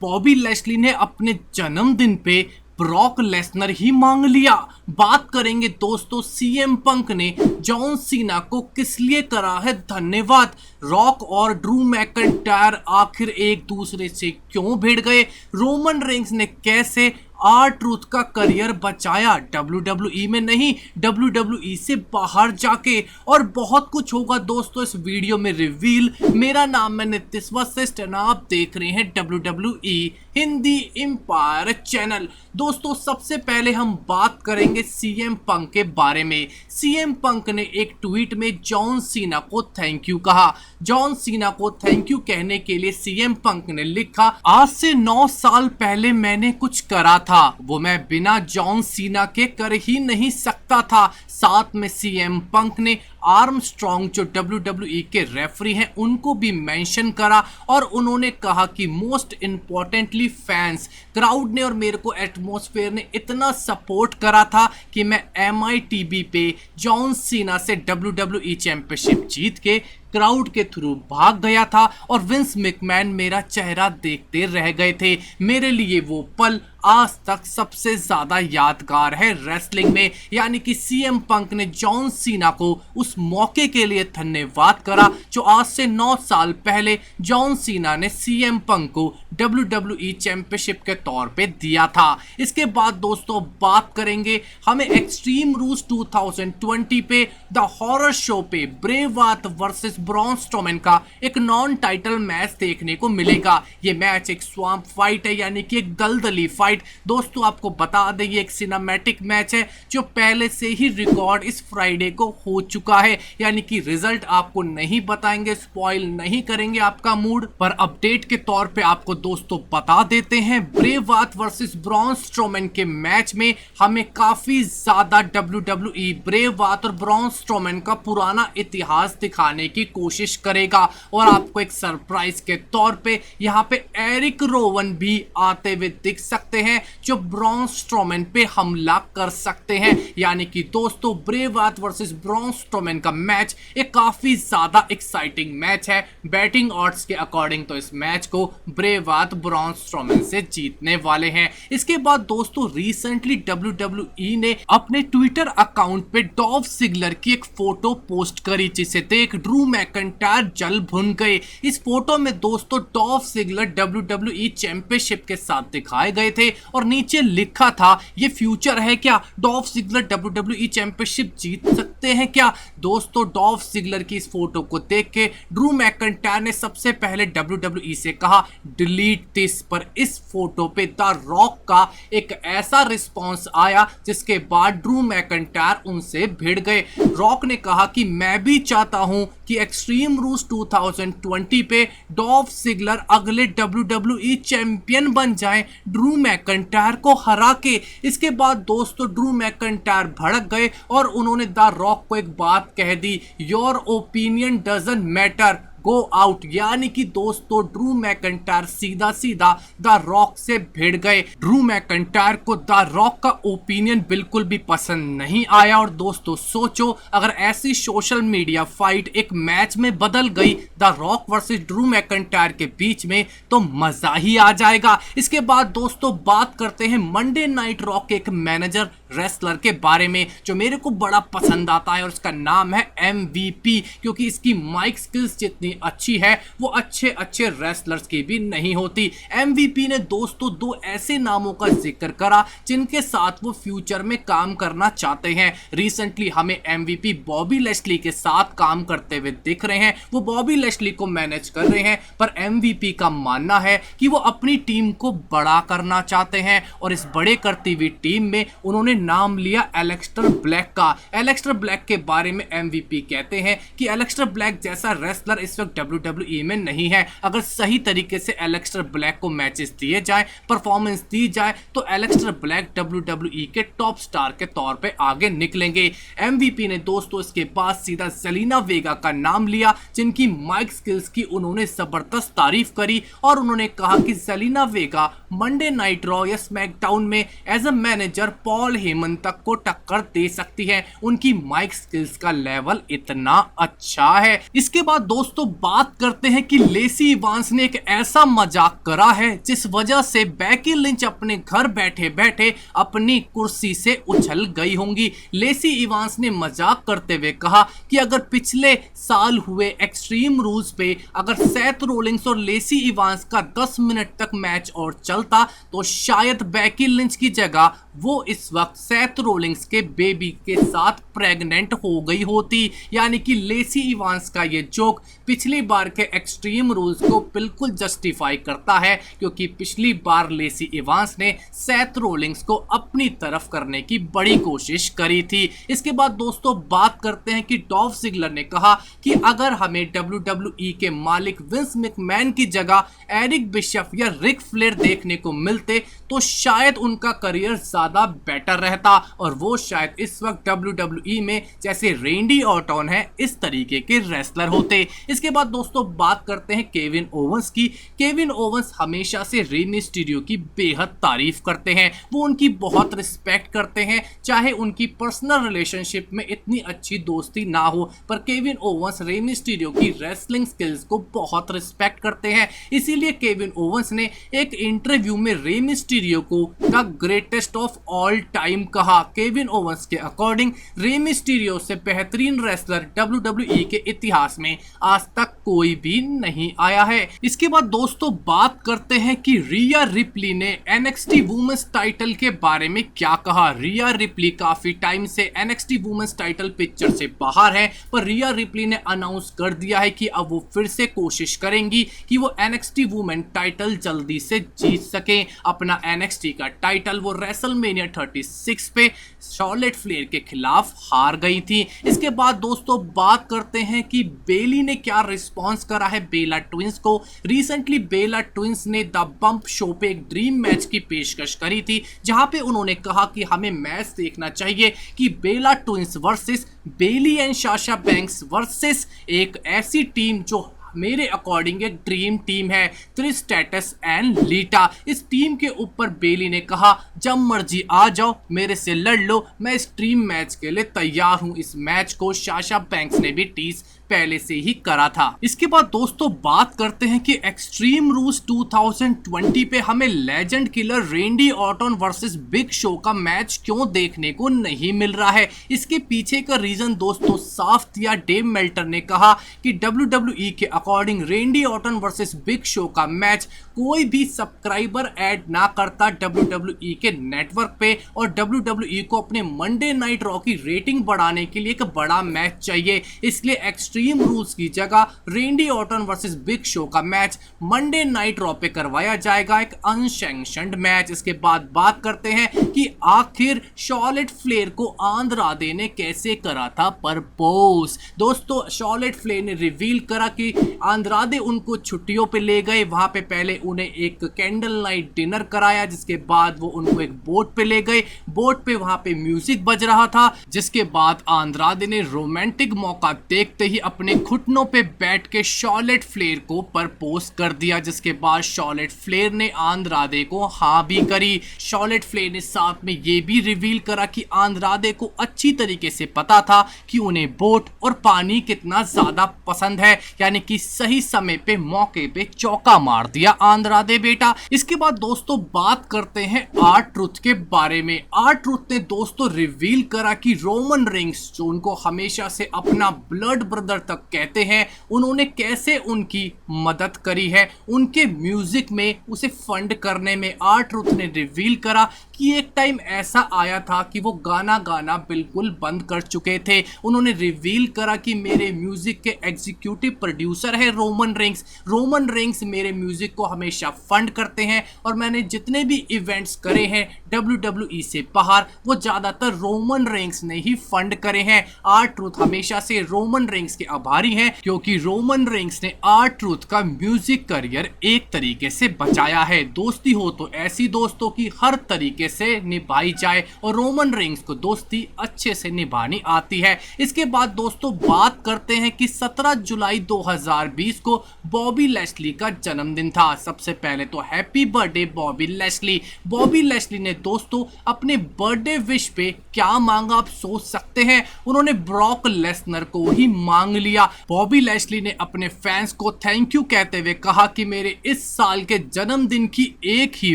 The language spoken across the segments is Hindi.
बॉबी लैशली ने अपने जन्मदिन पे ब्रॉक लेसनर ही मांग लिया। बात करेंगे दोस्तों सीएम पंक ने जॉन सीना को किस लिए करा है धन्यवाद। रॉक और ड्रू मैकइंटायर आखिर एक दूसरे से क्यों भिड़ गए। रोमन रेंस ने कैसे R-Truth का करियर बचाया WWE में नहीं WWE से बाहर जाके। और बहुत कुछ होगा दोस्तों इस वीडियो में रिवील। मेरा नाम है नितिश वशिष्ठ और आप देख रहे हैं WWE हिंदी एम्पायर चैनल। दोस्तों सबसे पहले हम बात करेंगे सीएम पंक के बारे में। सीएम पंक ने एक ट्वीट में जॉन सीना को थैंक यू कहा। जॉन सीना को थैंक यू कहने के लिए सीएम पंक ने लिखा, आज से 9 साल पहले मैंने कुछ करा था वो मैं बिना जॉन सीना के कर ही नहीं सकता था। साथ में सीएम पंक ने आर्मस्ट्रॉन्ग जो WWE के रेफरी हैं उनको भी मेंशन करा और उन्होंने कहा कि मोस्ट इंपॉर्टेंटली फैंस, क्राउड ने और मेरे को एटमॉस्फेयर ने इतना सपोर्ट करा था कि मैं MITB पे जॉन सीना से WWE चैंपियनशिप जीत के क्राउड के थ्रू भाग गया था और विंस मैकमैन मेरा चेहरा देखते रह गए थे। मेरे लिए वो पल आज तक सबसे ज्यादा यादगार है रेसलिंग में। यानी कि सीएम पंक ने जॉन सीना को उस मौके के लिए धन्यवाद करा जो आज से 9 साल पहले जॉन सीना ने सीएम पंक को WWE चैंपियनशिप के तौर पे दिया था। इसके बाद दोस्तों बात करेंगे हमें एक्सट्रीम रूल्स 2020 पे द हॉरर शो पे ब्रे वायट वर्सेस ब्रॉन स्ट्रोमैन का एक नॉन टाइटल मैच देखने को मिलेगा। ये मैच एक स्वैम्प फाइट है यानी कि एक दलदली फाइट। दोस्तों आपको बता दें ये एक सिनेमैटिक मैच है जो पहले से ही रिकॉर्ड इस फ्राइडे को हो चुका है। यानी कि रिजल्ट आपको नहीं बताएंगे, स्पॉइल नहीं करेंगे आपका मूड, पर अपडेट के तौर पे आपको दोस्तों बता देते हैं ब्रे वायट वर्सेस ब्रॉन स्ट्रोमैन के मैच में हमें काफी ज्यादा WWE ब्रे वायट और ब्रॉन स्ट्रोमैन का पुराना इतिहास दिखाने की कोशिश करेगा। और आपको एक सरप्राइज के तौर पे यहाँ पे एरिक रोवन भी आते हुए दिख सकते हैं जो ब्रॉन स्ट्रोमैन पे हमला कर सकते हैं। यानी कि दोस्तों ब्रे वायट वर्सेस ब्रॉन स्ट्रोमैन का मैच एक काफी ज्यादा एक्साइटिंग मैच है। बैटिंग ऑड्स के अकॉर्डिंग तो इस मैच को ब्रे वायट ब्रॉन स्ट्रोमैन से जीतने वाले हैं। इसके बाद दोस्तों रिसेंटली WWE ने अपने ट्विटर अकाउंट पे डॉल्फ जिगलर की एक फोटो पोस्ट करी जिसे देख ड्रू मैकइंटायर जल भुन गए। इस फोटो में दोस्तों डॉल्फ जिगलर WWE चैंपियनशिप के साथ दिखाए गए थे और नीचे लिखा था ये फ्यूचर है क्या, डॉल्फ जिगलर WWE चैंपियनशिप जीत सकते हैं क्या। दोस्तों डॉल्फ जिगलर की इस फोटो को देख के ड्रू मैकइंटायर ने सबसे पहले WWE से कहा डिलीट दिस, पर इस फोटो पे द रॉक का एक ऐसा रिस्पॉन्स आया जिसके बाद ड्रू मैकइंटायर उनसे भिड़ गए। रॉक ने कहा कि मैं भी चाहता हूं कि एक्सट्रीम रूल्स 2020 पे डॉल्फ जिगलर अगले WWE चैंपियन बन जाएं ड्रू मैकइंटायर को हरा के। इसके बाद दोस्तों ड्रू मैकइंटायर भड़क गए और उन्होंने द रॉक को एक बात कह दी, your opinion doesn't matter, go out. यानी कि दोस्तों ड्रू मैकइंटायर सीधा सीधा द रॉक से भिड़ गए। ड्रू मैकइंटायर को द रॉक का ओपिनियन बिल्कुल भी पसंद नहीं आया। और दोस्तों सोचो अगर ऐसी सोशल मीडिया फाइट एक मैच में बदल गई the rock versus Drew McIntyre के बीच में तो मजा ही आ जाएगा। इसके बाद दोस्तों बात करते हैं मंडे नाइट रॉक के एक मैनेजर रेसलर के बारे में जो मेरे को बड़ा पसंद आता है और उसका नाम है MVP, क्योंकि इसकी माइक स्किल्स जितनी अच्छी है वो अच्छे अच्छे रेसलर्स की भी नहीं होती। MVP ने दोस्तों 2 ऐसे नामों का जिक्र करा जिनके साथ वो फ्यूचर में काम करना चाहते हैं। रिसेंटली हमें MVP बॉबी लैशली के साथ काम करते हुए दिख रहे हैं। वो बॉबी लैशली को मैनेज कर रहे हैं, पर MVP का मानना है कि वो अपनी टीम को बड़ा करना चाहते हैं और इस बड़े करती हुई टीम में उन्होंने नाम लिया एलेक्स्टर ब्लैक का। एलेक्स्टर ब्लैक के बारे में MVP कहते हैं कि एलेक्स्टर ब्लैक जैसा रेसलर इस वक्त WWE में नहीं है। अगर सही तरीके से एलेक्स्टर ब्लैक को मैचेस दिए जाए, परफॉर्मेंस दी जाए तो एलेक्स्टर ब्लैक WWE के टॉप स्टार के तौर पे आगे निकलेंगे। MVP ने दोस्तों इसके बाद सीधा जेलिना वेगा का नाम लिया जिनकी माइक स्किल्स की उन्होंने जबरदस्त तारीफ करी और उन्होंने कहा कि Zelina Vega Monday night Raw या स्मैकडाउन में as a manager Paul Heyman तक को टक्कर दे सकती है। उनकी माइक स्किल्स का लेवल इतना अच्छा है। इसके बाद दोस्तों बात करते हैं कि लेसी इवांस ने एक ऐसा मजाक करा है जिस वजह से बेकी लिंच अपने घर बैठे बैठे अपनी कुर्सी से उछल गई होंगी। लेसी इवांस ने मजाक करते हुए कहा कि अगर पिछले साल हुए एक्सट्रीम रूल्स पे अगर सेथ रोलिंग्स और लेसी इवांस का 10 मिनट तक मैच और चलता तो शायद बेकी लिंच की जगह वो इस वक्त सेथ रोलिंग्स के बेबी के साथ प्रेग्नेंट हो गई होती। यानी कि लेसी इवांस का ये जोक पिछली बार के एक्सट्रीम रूल्स को बिल्कुल जस्टिफाई करता है, क्योंकि पिछली बार लेसी इवांस ने सेथ रोलिंग्स को अपनी तरफ करने की बड़ी कोशिश करी थी। इसके बाद दोस्तों बात करते हैं कि डॉल्फ जिगलर ने कहा कि अगर हमें WWE के मालिक विंस मैकमैन की जगह एरिक बिशप या रिक फ्लेयर देखने को मिलते तो शायद उनका करियर ज्यादा बेटर रहता और वो शायद इस वक्त WWE में जैसे रेंडी ऑर्टन है इस तरीके के रेसलर होते। इसके बाद दोस्तों बात करते हैं केविन ओवेंस की। केविन ओवेंस हमेशा से रे मिस्टीरियो की बेहद तारीफ करते हैं, वो उनकी बहुत रिस्पेक्ट करते हैं, चाहे उनकी पर्सनल रिलेशनशिप में इतनी अच्छी दोस्ती ना हो, पर केविन ओवेंस रे मिस्टीरियो की रेसलिंग स्किल्स को बहुत रिस्पेक्ट करते हैं। इसीलिए केविन ओवेंस ने एक इंटरव्यू में रे मिस्टीरियो को the greatest of all time कहा। केविन ओवेंस के अकॉर्डिंग रे मिस्टीरियो से बेहतरीन रेसलर WWE के इतिहास में आज तक कोई भी नहीं आया है। इसके बाद दोस्तों बात करते हैं कि रिया रिप्ली ने NXT वुमेन्स टाइटल के बारे में क्या कहा। रिया रिप्ली काफी टाइम से NXT वुमेन्स टाइटल पिक्चर से बाहर है, पर रिया रिप्ली ने अनाउंस कर दिया है कि अब वो फिर से कोशिश करेंगी कि वो NXT वुमेन टाइटल जल्दी से जीत सके। अपना NXT का टाइटल वो रेसलमेनिया 36 पे शॉर्लेट फ्लेयर के खिलाफ हार गई थी। इसके बाद दोस्तों बात करते हैं कि बेली ने क्या रिस्पॉन्स करा है बेला ट्विंस को। रिसेंटली बेला ट्विंस ने द बम्प शो पे एक ड्रीम मैच की पेशकश करी थी, जहां पे उन्होंने कहा कि हमें मैच देखना चाहिए कि Bella Twins versus Bayley and Sasha Banks versus एक ऐसी टीम जो मेरे अकॉर्डिंग एक ड्रीम टीम है, ट्रिश स्ट्रैटस एंड लीटा। इस टीम के ऊपर बेली ने कहा जब मर्जी आ जाओ मेरे से लड़ लो, मैं इस ड्रीम मैच के लिए तैयार हूं। इस मैच को साशा बैंक्स ने भी टीज पहले से ही करा था। इसके बाद दोस्तों बात करते हैं कि एक्सट्रीम रूल्स 2020 पे हमें legend killer रेंडी Orton versus big show का मैच क्यों देखने को नहीं मिल रहा है। इसके पीछे का रीजन दोस्तों साफ दिया डेव मेल्टर ने कहा कि WWE के according रेंडी Orton versus big show का मैच कोई भी सब्सक्राइबर ऐड ना करता WWE के नेटवर्क पे, और WWE को अपने मंडे नाइट रॉ की रेटिंग बढ़ाने के लिए एक बड़ा मैच चाहिए। इसलिए एक्सट्रीम रूल्स की जगह रेंडी ऑर्टन वर्सेस बिग शो का मैच मंडे नाइट रॉ पे करवाया जाएगा, एक अनसैंक्शनड मैच। इसके बाद बात करते हैं कि आखिर शॉर्लेट फ्लेयर को आंद्रादे ने कैसे करा था प्रपोज। दोस्तों शॉर्लेट फ्लेयर ने रिवील करा कि आंद्रादे उनको छुट्टियों पे ले गए, वहां पे पहले उन्हें एक कैंडल नाइट डिनर कराया, जिसके बाद वो उनको एक बोट पे ले गए। बोट पे वहां पे म्यूजिक बज रहा था, जिसके बाद आंद्रादे ने रोमांटिक मौका देखते ही अपने घुटनों पे बैठ के शॉर्लेट फ्लेयर को प्रपोज कर दिया, जिसके बाद शॉर्लेट फ्लेयर ने आंद्रादे को हाँ भी करी। शॉर्लेट फ्लेयर ने साथ में ये भी रिवील करा कि आंद्रादे को अच्छी तरीके से पता था कि उन्हें बोट और पानी कितना ज्यादा पसंद है, यानी कि सही समय पे मौके पे चौका मार दिया आंद्रादे बेटा। इसके बाद दोस्तों बात करते हैं R-Truth के बारे में। R-Truth ने दोस्तों रिवील करा कि रोमन रेंस जो उनको हमेशा से अपना ब्लड ब्रदर तक कहते हैं, उन्होंने कैसे उनकी मदद करी है उनके म्यूजिक में उसे फंड करने में। R-Truth ने रिवील करा कि एक टाइम ऐसा आया था कि वो गाना गाना बिल्कुल बंद कर चुके थे। उन्होंने रिवील करा कि मेरे म्यूजिक के एग्जीक्यूटिव प्रोड्यूसर है रोमन रेंस। रोमन रेंस मेरे म्यूजिक को हमेशा फंड करते हैं और मैंने जितने भी इवेंट्स करे हैं WWE से बाहर वो ज्यादातर रोमन रेंस ने ही फंड करे हैं। R-Truth हमेशा से रोमन रेंस के आभारी हैं, क्योंकि रोमन रेंस ने R-Truth का म्यूजिक करियर एक तरीके से बचाया है। दोस्ती हो तो ऐसी दोस्तों की हर तरीके तरीके से निभाई जाए और रोमन रेंस को दोस्ती अच्छे से निभानी आती है। इसके बाद दोस्तों बात करते हैं कि 17 जुलाई 2020 को बॉबी लैशली का जन्मदिन था। सबसे पहले तो happy birthday Bobby Lashley. Bobby Lashley ने दोस्तों अपने बर्थडे विश पे क्या मांगा आप सोच सकते हैं, उन्होंने ब्रॉक लेसनर को ही मांग लिया। बॉबी लैशली ने अपने फैंस को थैंक यू कहते हुए कहा कि मेरे इस साल के जन्मदिन की एक ही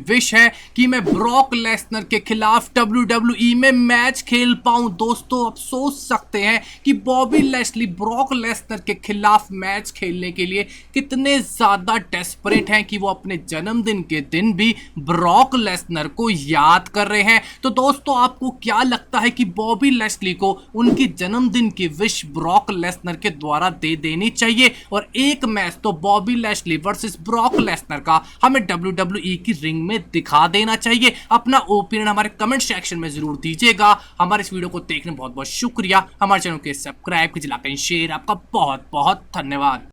विश है कि मैं ब्रॉक लेसनर के खिलाफ WWE में मैच खेल पाऊं। दोस्तों आप सोच सकते हैं कि बॉबी लैशली ब्रॉक लेसनर के खिलाफ मैच खेलने के लिए कितने ज्यादा डेस्परेट हैं कि वो अपने जन्मदिन के दिन भी ब्रॉक लेसनर को याद कर रहे हैं। तो दोस्तों आपको क्या लगता है कि बॉबी लैशली को उनकी जन्मदिन की विश ब्रॉक लेसनर के द्वारा दे देनी चाहिए और एक मैच तो Bobby Lashley versus Brock Lesnar का हमें WWE की रिंग में दिखा देना चाहिए? अपना ओपिनियन हमारे कमेंट सेक्शन में जरूर दीजिएगा। हमारे इस वीडियो को देखने बहुत बहुत शुक्रिया। हमारे चैनल के सब्सक्राइब कीजिए, लाइक एंड शेयर। आपका बहुत बहुत धन्यवाद।